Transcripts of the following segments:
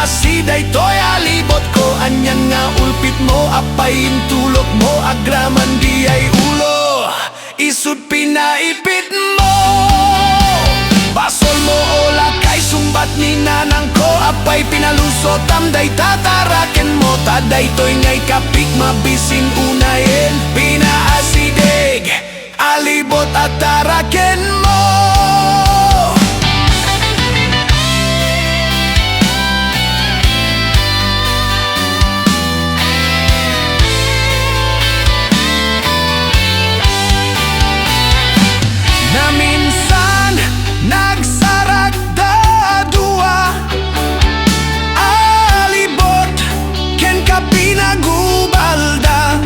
asiday toy alibot ko. Anyan nga ulpit mo, apay intulok mo, agraman di ay ulo, isud pinaipit mo. Basol mo o lakay, sumbat ni nanang ko, apay pinalusot, amday tataraken mo. Taday to'y ngay kapik, mabisin unayin, pinaasidig, alibot at taraken mo. Na minsan nagsaragda dua, alibot ken ka pinagubalda.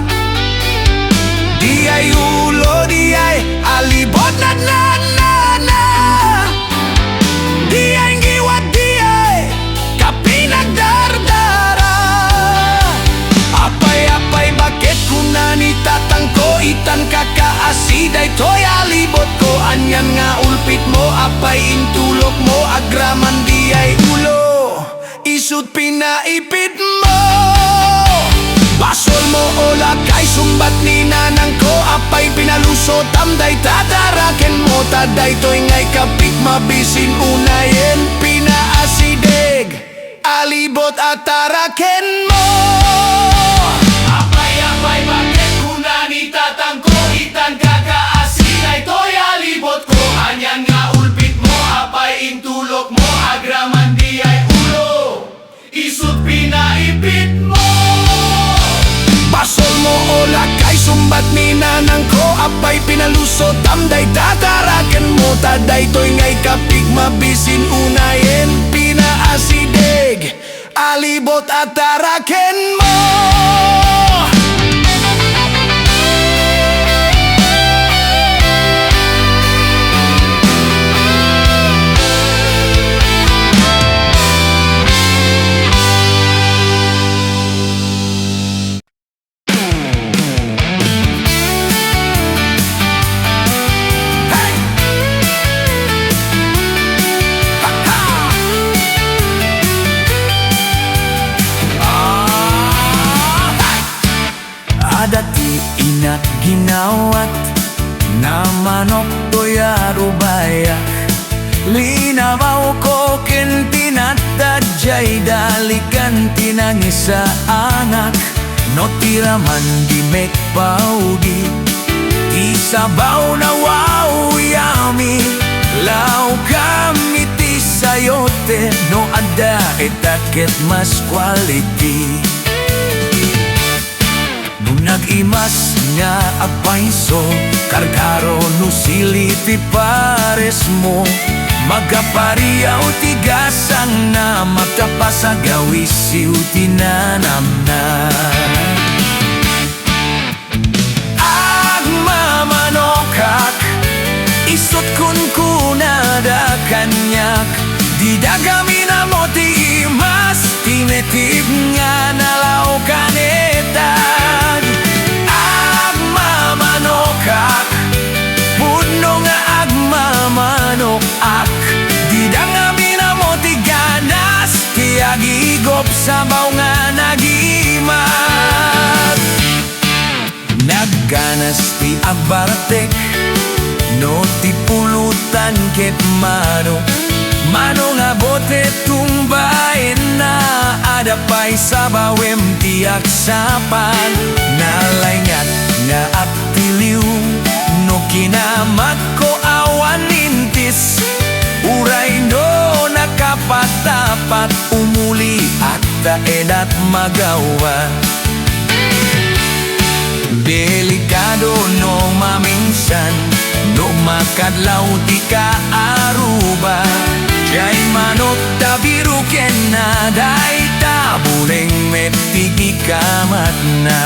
Di ay ulo, di ay alibot na na na na. Di ay ngiwat, di ay ka pinagdardara. Apay bakit kunani tatangko, itan kakaasiday toy alibot ko. Anyan nga ulpit mo, apay intulok mo, agraman di ay ulo, isud pinaipit mo. Basol mo o lakay, sumbat ni nanang ko, apay pinalusot, amday tataraken mo. Taday to'y ngay kapik, mabisin unayin, pinaasidig, alibot at taraken mo. Apay bakit kunani tatangko, itan kakaasiday to'y alibot ko. Anyan nga ulpit mo, apay intulok mo, agraman di ay ulo, isud pinaipit mo. Basol mo o lakay, sumbat ni nanang ko, apay pinalusot, amday tataraken mo. Taday to'y ngay kapig, mabisin unayin, pinaasidig, alibot at taraken mo. Dati inak ginawat na manok to'y arubayak. Linabaw ko ken tinatadjay, dalikan tinangisa anak. No tiraman di mek paugi, isabaw na wow yami. Lau kami ti sayote, no ada etaket mas quality. Nag-imas nga apaiso, kargaro no siliti pares mo. Magapariyaw tigasang na, magtapasagawisiw tinanam na. Agmamanokak, isot kun kunada kanyak. Di dagami na mo ti imas, tinetib nga nalaw kanetag. Agmamanokak, pudno nga agmamanok ak. Di dagami na mo ti ganas, ti agigop sabaw nga nagimat. Nagganas ti abartek, no ti pulutan ket mano. Mano nga bote tumbain na, ada pa'y sabawem tiyak sapan. Nalayngat nga aptiliw, no kinamat ko awan nintis. Uray no nakapatapat, umuli at daedat magawa. Delikado no maminsan, no makadlaw di ka aruba. Jay manok tabiru ken na, day tabuleng metigi kamat na.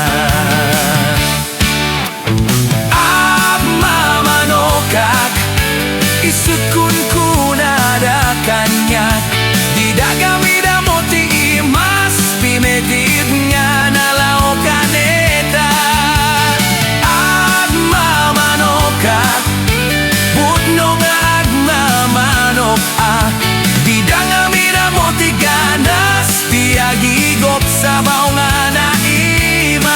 Agmamanokak, isut kun kunada kanyak. Di dagamida mo ti imas, pimedid nga nalaw kaneta. Agmamanokak, budno nga agmamanok ah. Di dangamida mo ti ganas, ti sabaw nga naimas.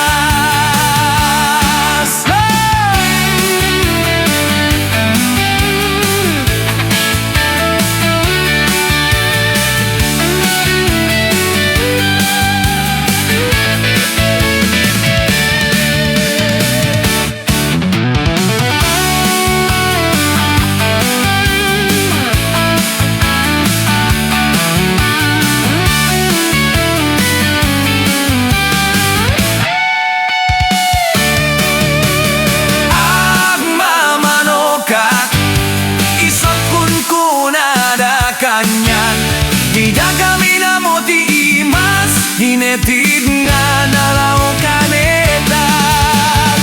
Tidak kami na mo ti imas, hinetid nga nalaw kanetan.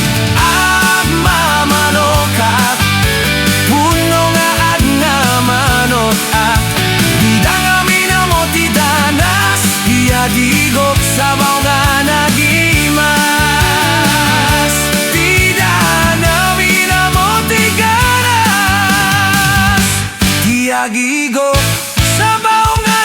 Mamanokak, puno nga at nga manokak. Tidak kami na mo ti danas, hiyadigok sabaw nga nagimas. Tidak kami na mo ti ganas, hiyagigok sabaw nga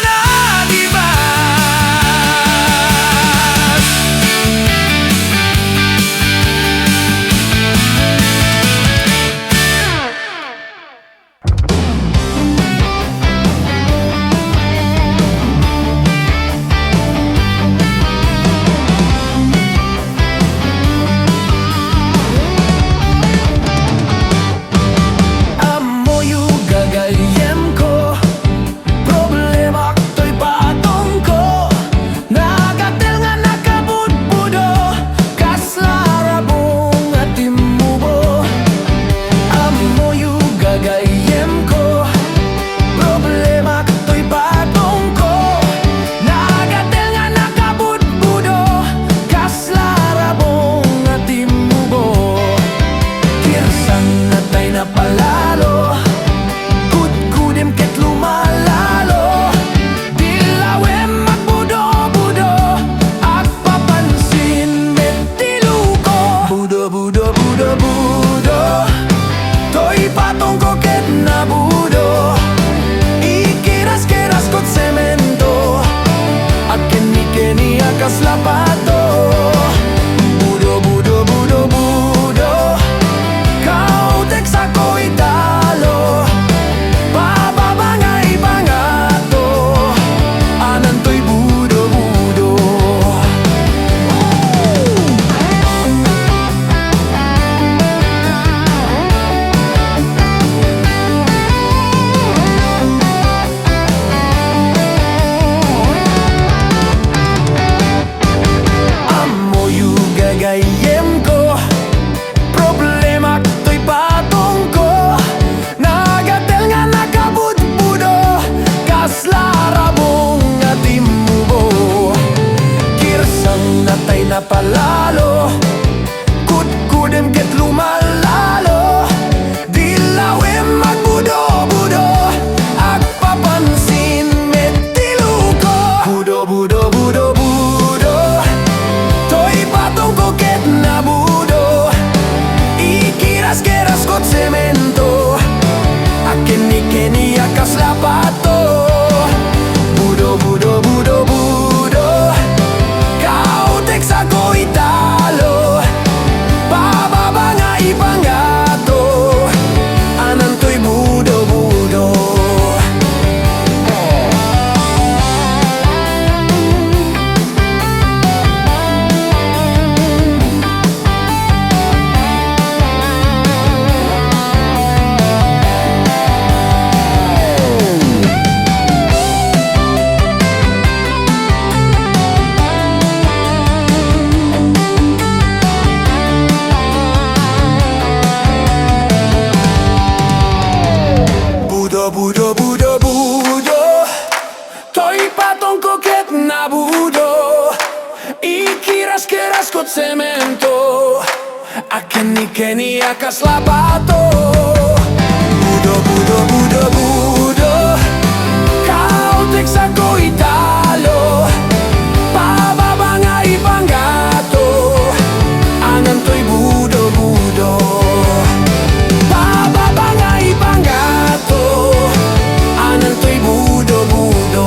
lapato. Budo, budo, budo, budo, kautek sa ko italo. Bababangay bangato, anantoy budo, budo. Gayem ko, problema to'y patong ko. Nagatel nga nakabudbudo, kaslarabong nga timubo. Kirsang natay na palalo, kudkudem ket lumalalo. Dilawem magbudo-budo, agpapansin metiluko. Budo-budo-budo-budo, ket na budo, ikiras-keras kot semento, aken-ikeni akas lapato. Budo, budo, budo, budo, kautek sa ko italo. Bababangay bangato, anantoy budo, budo. Budo, budo, budo, to'y patong ko ket na budo, ikiras-keras kot semento, aken-ikeni akas lapato. Budo, budo, budo, budo, kautek sa ko italo. Bababangay bangato, anantoy budo, budo. Bababangay bangato, anantoy budo, budo.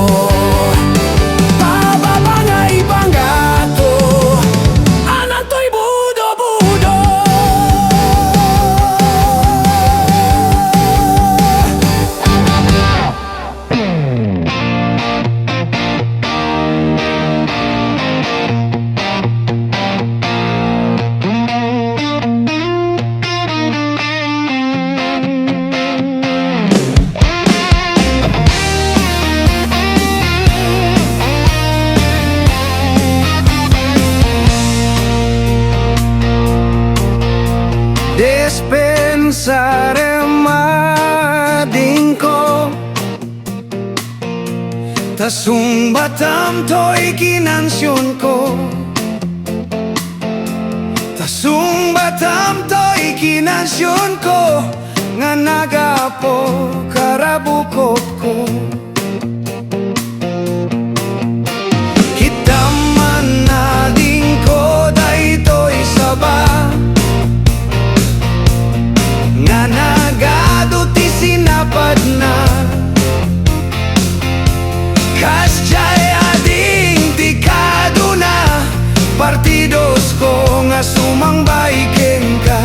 Bababangay bangato. pensare mading ko Tasung batam to'y kinansyon ko Tasung batam to'y kinansyon ko Nga nagapo karabukop ko Kita man nading ko daytoy saba Nga nagado ti sinapad na Kasjay ading ti kaduna Partidos ko nga sumangbay ken ka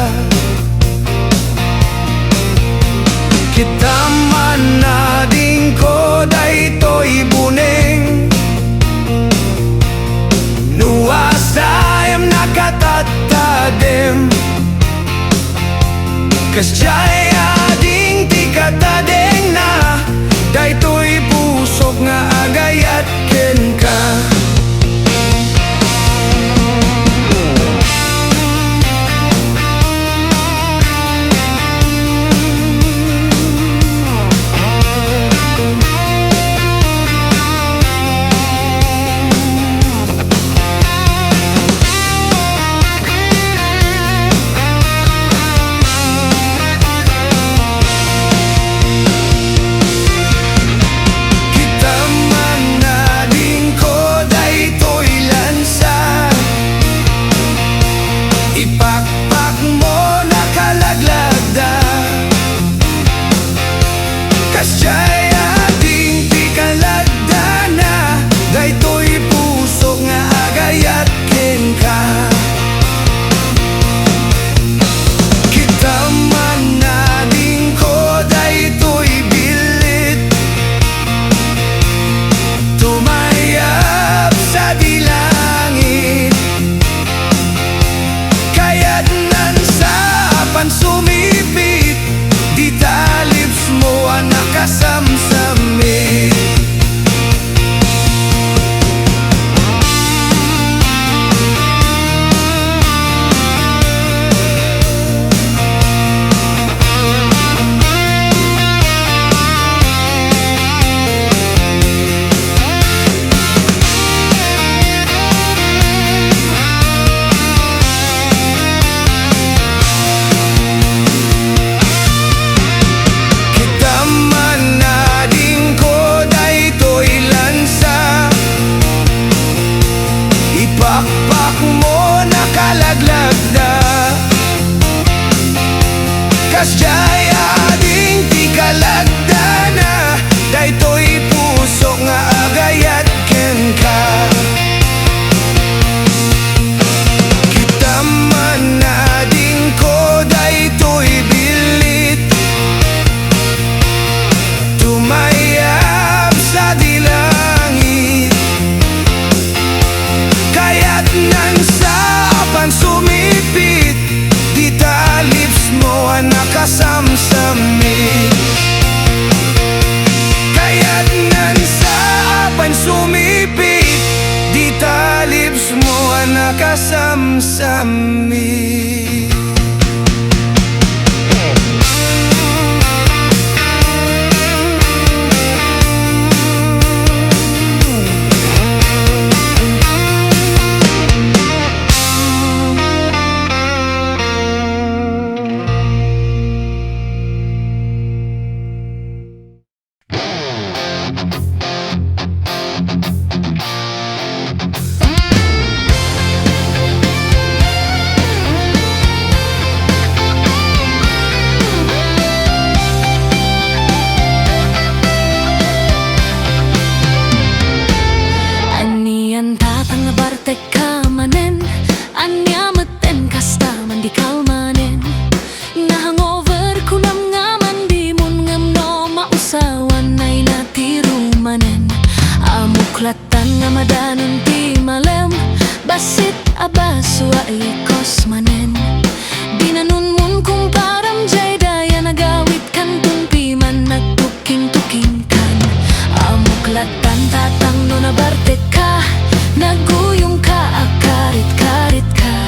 Kita man nading ko daytoy buneng Nuasayam nakatatadem Kasjay ading ti katadeng na Daytoy pusok nga agayat ken ka Ipakpak mo nakalaglag Kasjay ading ti kalagda na Daytoy pusok nga agayat ken ka Kita man nading ko daytoy bilit Tumayap sa dilangit Kaya't nansapan sumipit Di talips mo ang nakasamsamit Ipakpak mo nakalaglag na Kasjay ading ti kalagda na Daytoy pusok nga agayat ken ka Kita man nading ko daytoy bilit Tumayap sa dilangit Kaya't nansapan sumipit Di talips mo ang nakasamsamit Kaya't nansapan sumipit Di talips mo ang nakasamsamit Muklatan nga madanon ti malem Basit abaswa ikos manen Dinanon mun kung param jay daya nagawit kan tumpi man nagtuking-tuking kan Muklatan tatang no nabarte ka Naguyong ka akarit-karit ka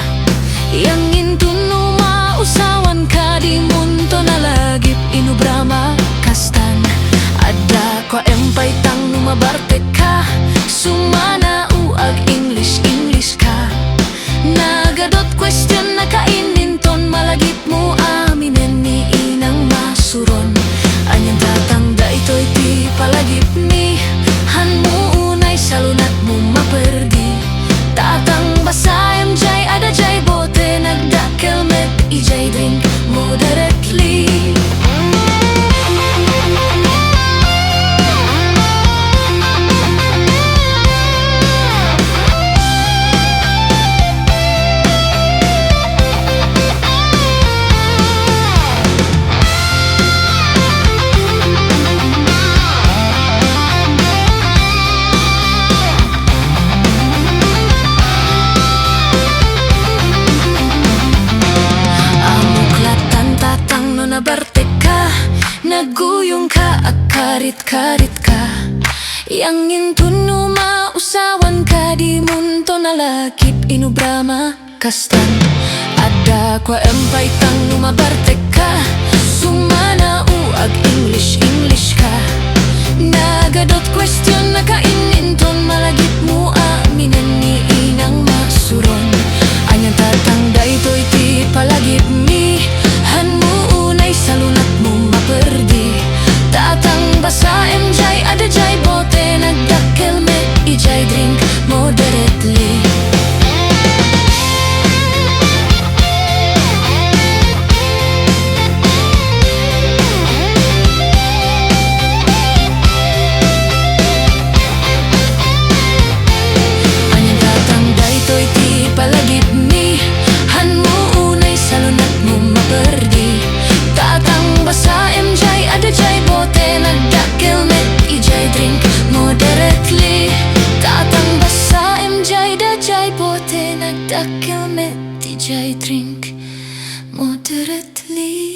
Yang intun no mausawan ka di munton karit ka Yang intun mausawan ka di munto nalakip inubrama kastan Ada kwa empay tang lumabarte ka Sumana uag English ka Nagadot question na kaininton malagip mo aminen ni inang masuron Anyang tatang daytoy ti palagip mi Han mo unay sa lunat mo maperdi Tatang basa MJ ada jay bote nagdakkel me ijay drink moderately palagip mi Han mo unay sa lunat mo maperdi Tatang basa MJ ada jay bote nagdakkel met ijay drink moderately Tatang basa MJ da jay bote nagdakkel met ijay drink moderately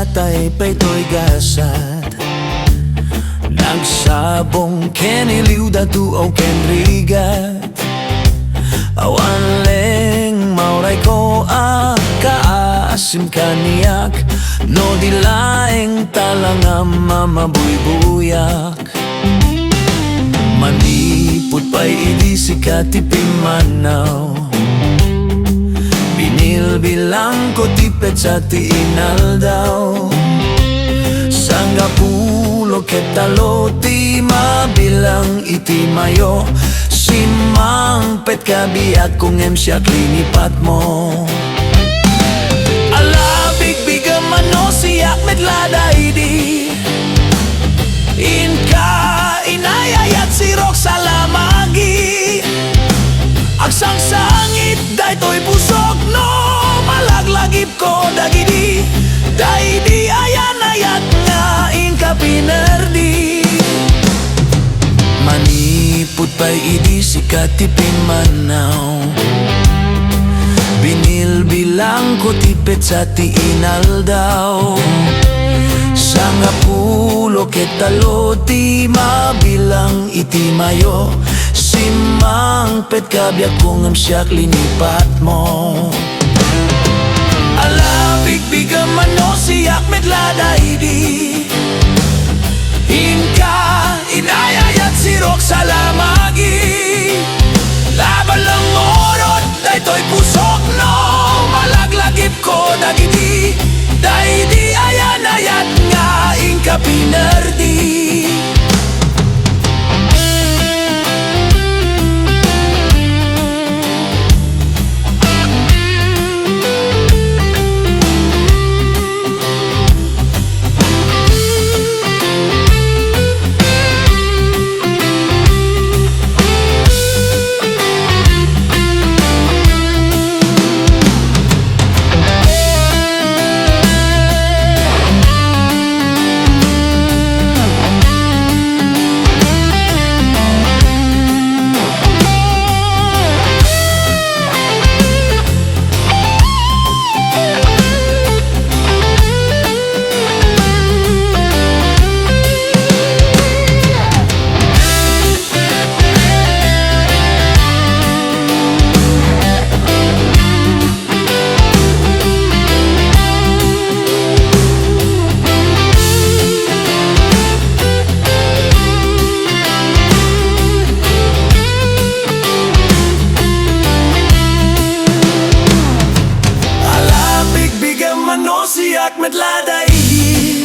Tay paytoy gasat Nagsabong ken iliw datu o ken rigat Awan leng mauray ko kaasim kaniyak No dilaeng talangam mamabuybuyak Maniput pa'y idisika tipimanaw Binilbilang ko tipet sa tiinal daw Sangga pulo ketalo ti mabilang iti mayo Simang pet kabiyak kung siya klinipat mo Alabig bigam ano siyak medlada idi Inka inayayat sirok sa lamagi Agsang sangit daytoy pusok no Malaglagip ko dagidi Daydi ayan-ayat nga inka pinerdi Maniput pa'y idi sikatipin manaw Binilbilang ko tipet sa tiinal daw Sanga pulo ketalo ti mabilang iti mayo Simang pet kabiyak kung siyak linipat mo Alabig bigam ano siyak medlada idi Inka inayayat sirok sa lamagi Laban lang morot daytoy pusok no Malaglagip ko dagiti Daydi ayan-ayat nga inka pinerdi siyak medlada idi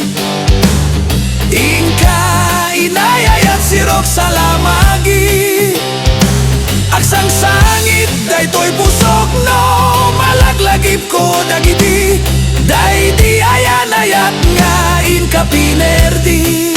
Inka inayayat sirok sa lamagi Agsang sangit daytoy pusok no Malaglagi pinaip ko dagiti day di ayan-ayat nga in kapinerdi.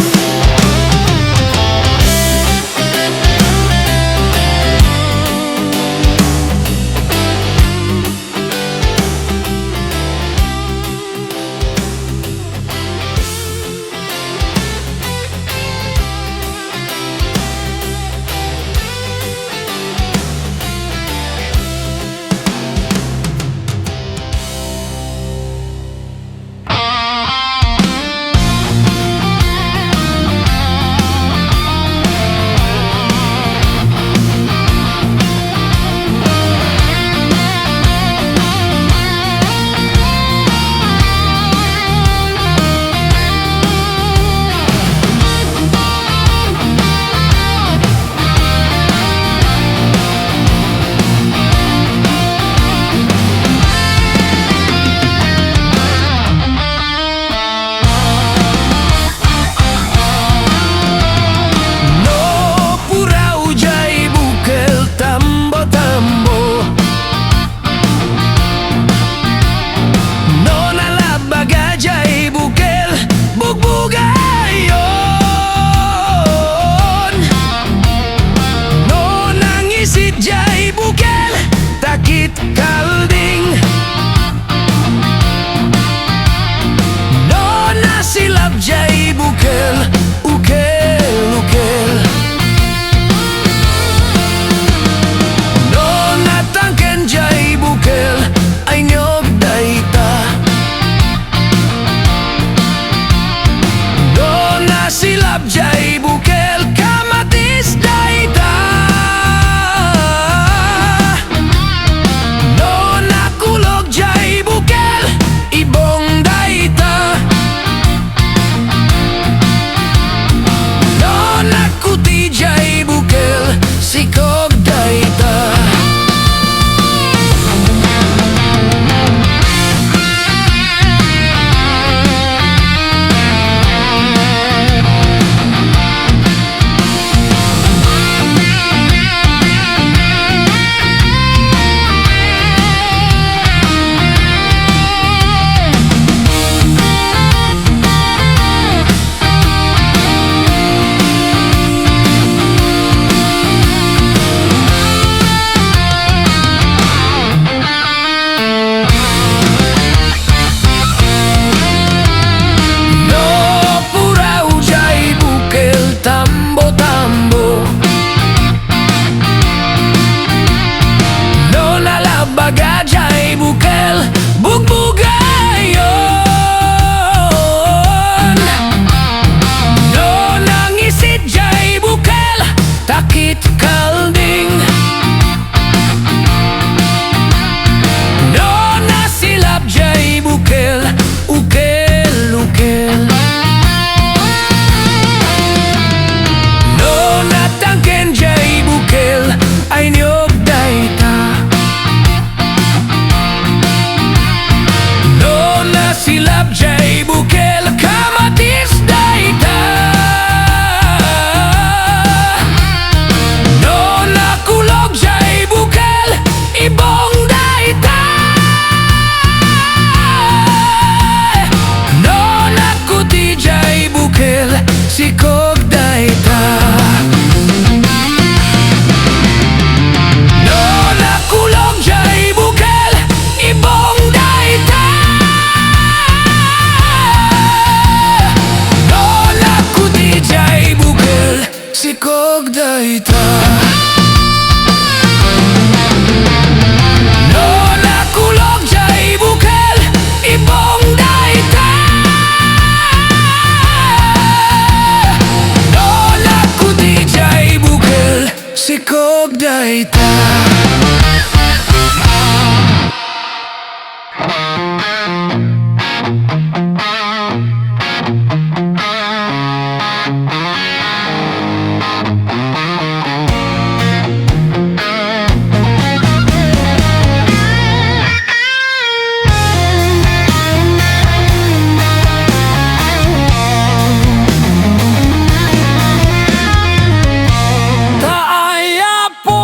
Taaya po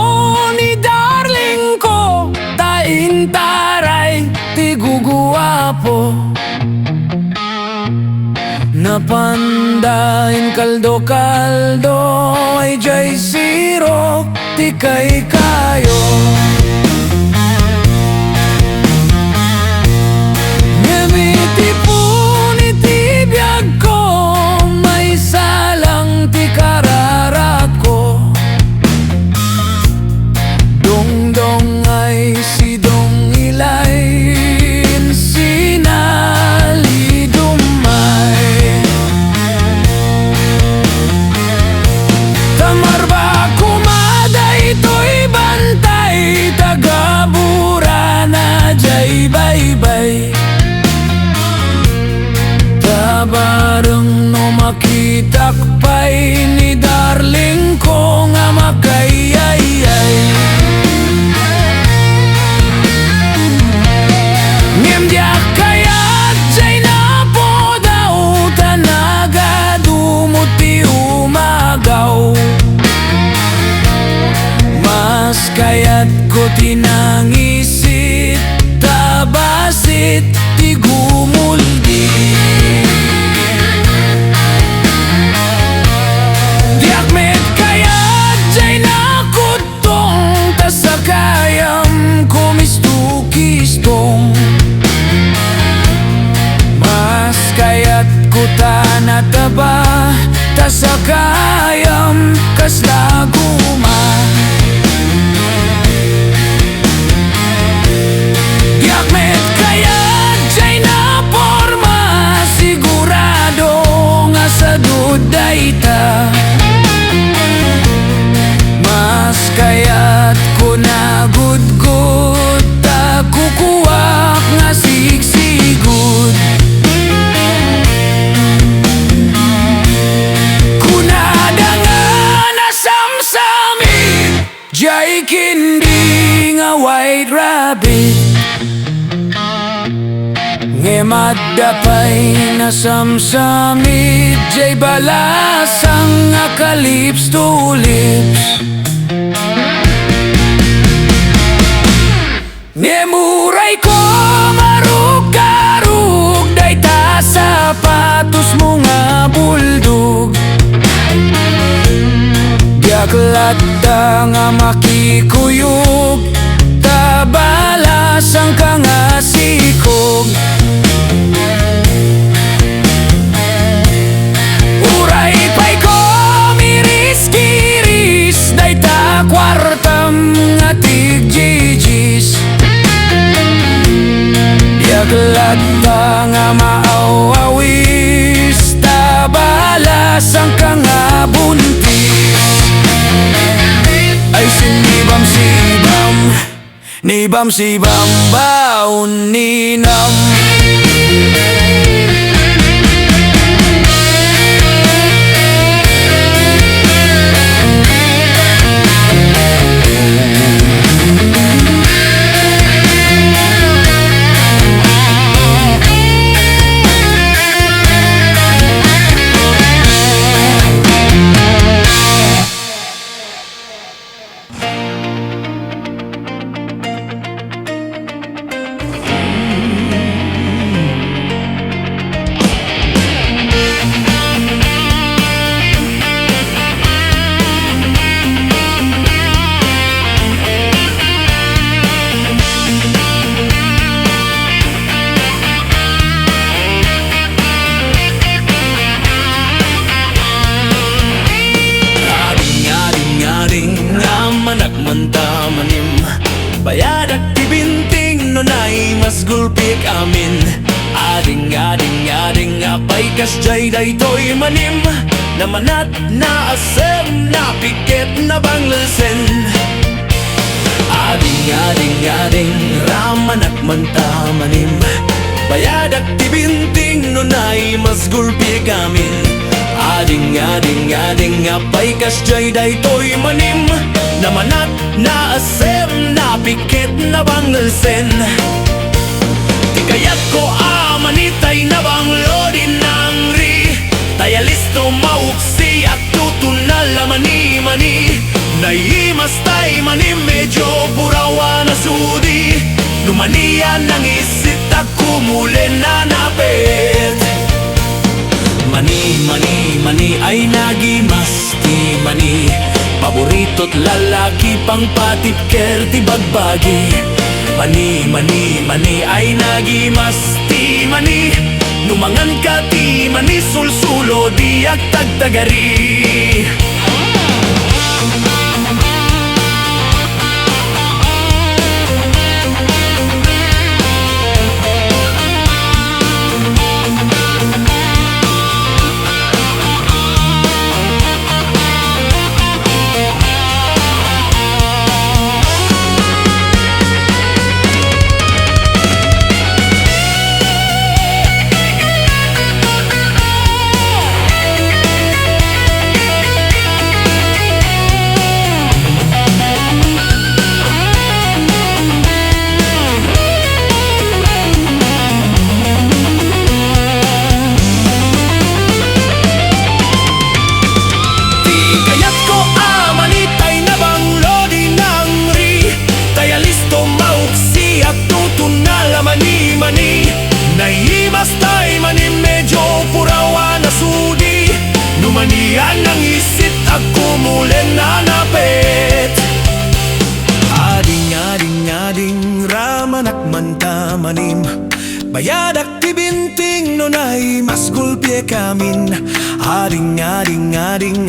ni darling kaldo-kaldo ay jay sirok ti kay kayo. Ngiti po ni ti biyag ko, may salang ti kararat ko. Dongdong ay si dong ilayin, sinali dumay. Tamar ba kumaday to'y bantay, tagabura na jay baybay. Tabareng no makitak pa'y ni darling ko nga makayayay. Ngem diak kayat jay na po daw, tanaga dumuti umagaw. Mas kayat ko tinangisit, tabasit, ti gumuldi. Diak met kayat jay na kutong, tasakayam kumistukistong. Mas kayat ko tanataba, tasakayam kaslaguma. Diak met kayat jay na porma, sigurado nga sa dudayta. Mas kayat ko na gudgud, ta kukuwak nga sigsigud. Kunada nga nasamsamit, jay kindi nga white rabbit. Ngemat dapay nasamsamit, jay balasang nga ka-lips to lips. Ngemuray ko marug-karug, day ta sapatos mo nga buldog. Diaklata nga makikuyog, tabalasang ka nga sikog. Uray pa'y ko miris-kiris, day ta kwartam nga tigjijis. Diaklata nga maaw-awis, tabalasang ka nga buntis. Ay sinibam-sibam, nibam-sibam baon ninam. Mantam-manim bayadak tibinting nunay mas gulpik amin. Ading apay kasjay daytoy manim, namanat na asem na piket na banglesen. Ading ramanak mantam-manim bayadak tibinting nunay mas gulpik amin. Ading apay kasjay daytoy manim, namanat na asem na pikit na banglesen. Di kayat ko amanitay na banglodin ng ri, taya listo mauksi at tutunal mani-mani. Naimas tay manim medyo burawa na sudi, numanian ng isit at kumuli na napit. Mani ay nagimasti mani. Paborito't lalaki pang patip kerti bagbagi. Mani ay nagimasti mani. Numangan ka ti mani sulsulo di agtagtagari. Numanian ang isit ako muli nanapit. Ading ramanak manta manim. Bayadak tibinting nonay mas gulpye kamin. Ading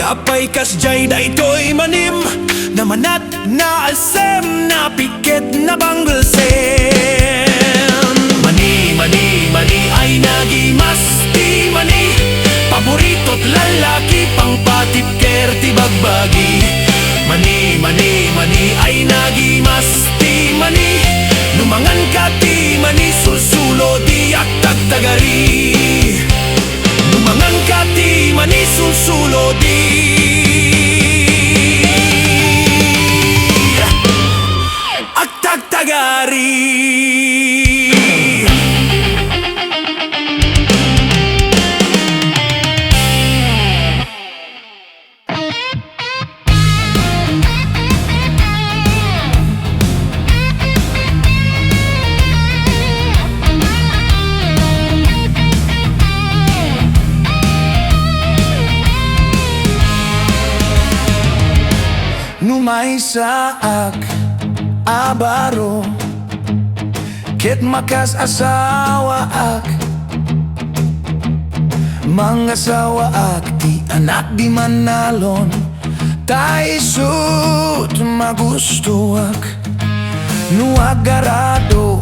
apay kasjay da ito'y manim. Namanat na alsem na pikit na banggulsem. Mani ay nagimasti mani. Paborito't lalaki pang patip kerti bagbagi. Mani ay nagimasti mani. Numangan ka ti mani sulsulo di agtagtagari. Numangan ka ti mani sulsulo di agtagtagari. Numay saak abaro ket makas asawa ak. Mangasawa ak ti anak di manalon. Ta isut magusto ak. Nu agarado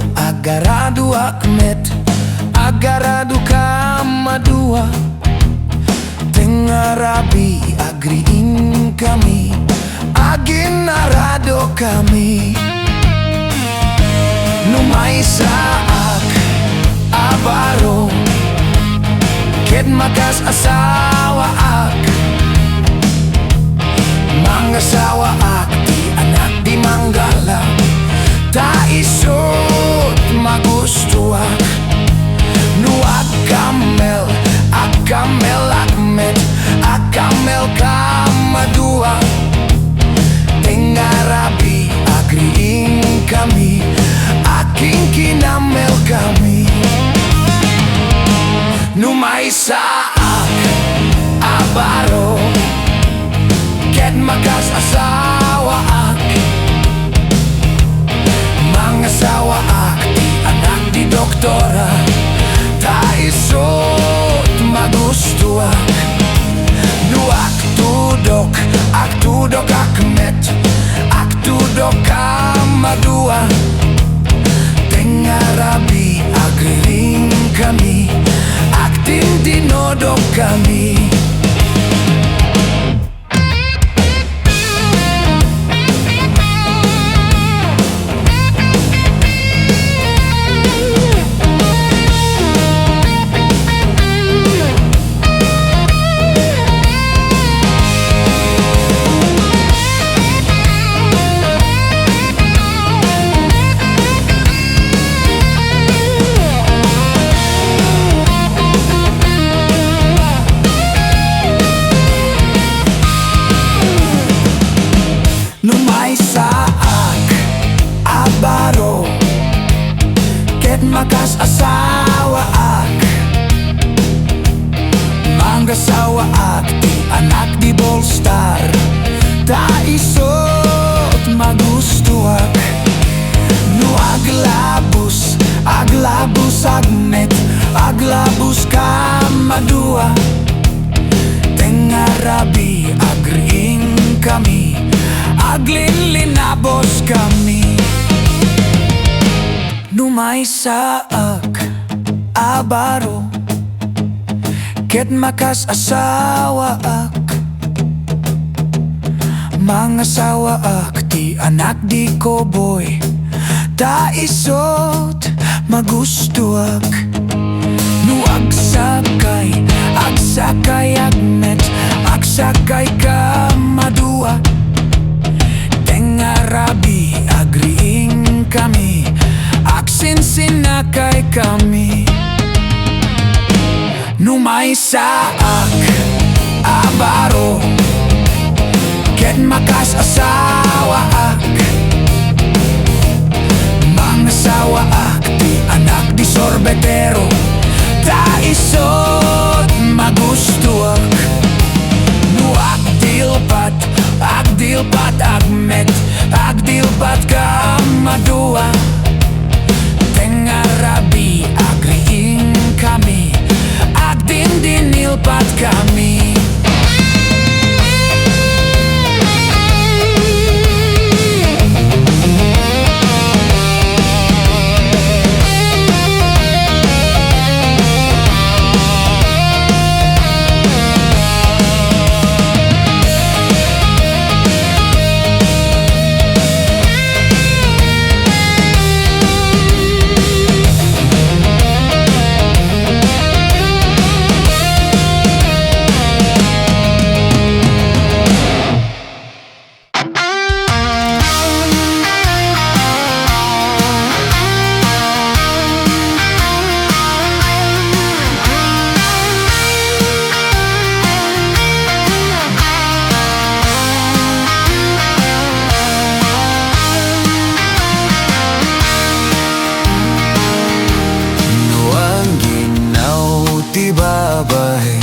akmet. Agarado ka madua. Tengarabi agriin kami. Aginarado kami. Numay saak abaro ket makas asawa ak. Mangasawa ak ti anak di manggala. Ta isut magusto ak. Nu akamel akmet. Akamel ka madua. Tengarabi agriin kami. Aking kinamel kami. Numay saak abaro ket makas asawa ak. Mangasawa ak ti anak di doktora. Ta isut magusto ak. Nu aktudok akmet. Aktudok ka madua. Tengarabi agriin kami. Aktin dinodok kami. all-star. Ta isot magustuak. Nu aglabus agnet, aglabus kamadua. Tengarabi agring kami, aglinlinabos kami. Numay saak abaro, ket makas asawa ak. Mga sawa ak ti anak di ko boy. Ta isot magustuak. Nu agsakay agnet, agsakay kamadua. Tengarabi agriing kami, agsinsinakay kami. Numay saak abaro, ket makas asawa ak. Mga sawa ak ti anak di sorbetero. Ta isot magustuak. Nu agdilpat agmet, agdilpat kamadua. Tengarabi agriing kami, agdindinilpat kami. Babay,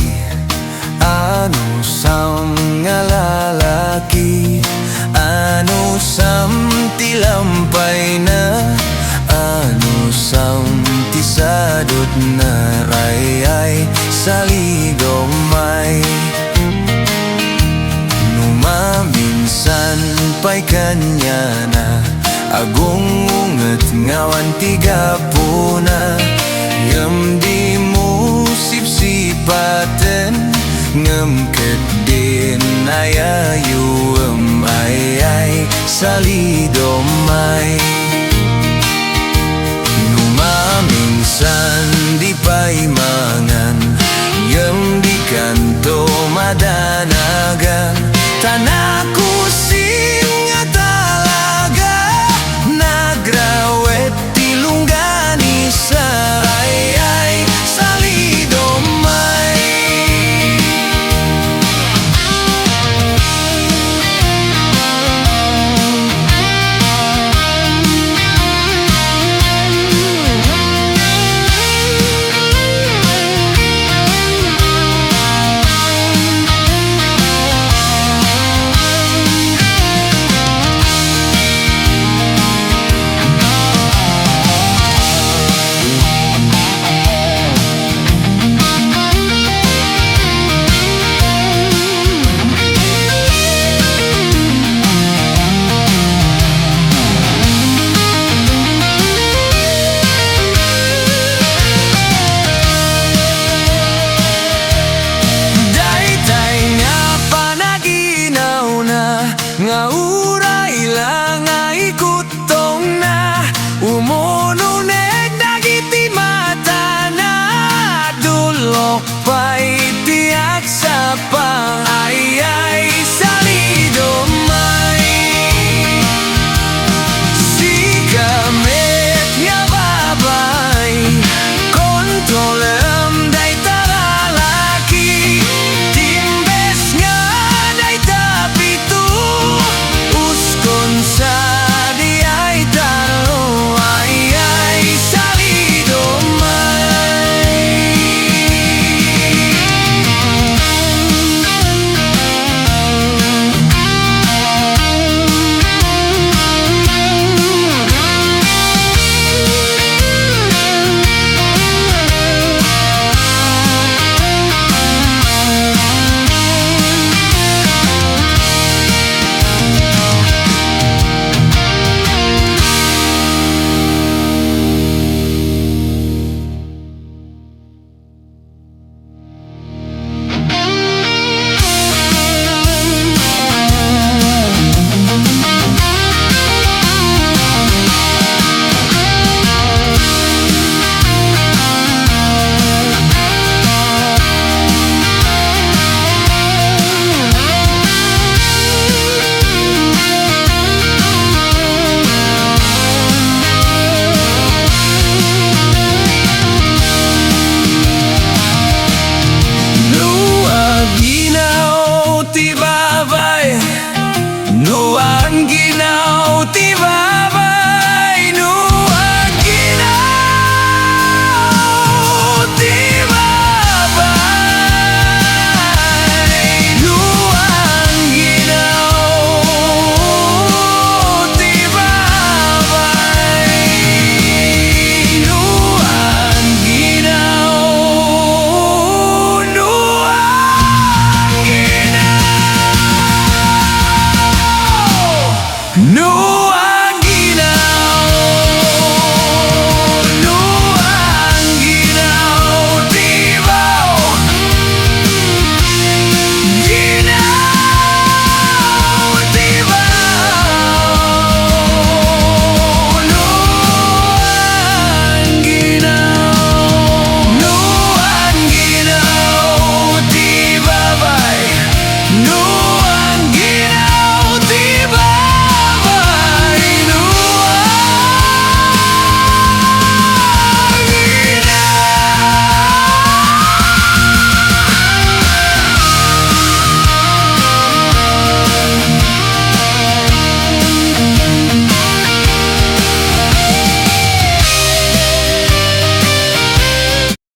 ano sam nga lalaki, ano sam tilampay na, ano sam tisadot na rayay sa ligomay. Numaminsan pa'y kanya na, agungungat ngawan tiga puna. Ngam di mo sipsipaten, ngam ket din ayayu ayay salidomay. Numaminsan di pa'y mangan, ngam di kanto madanagan. Tanaku singa talaga, nagrawet tilunggani sa ayay salidomay. Nga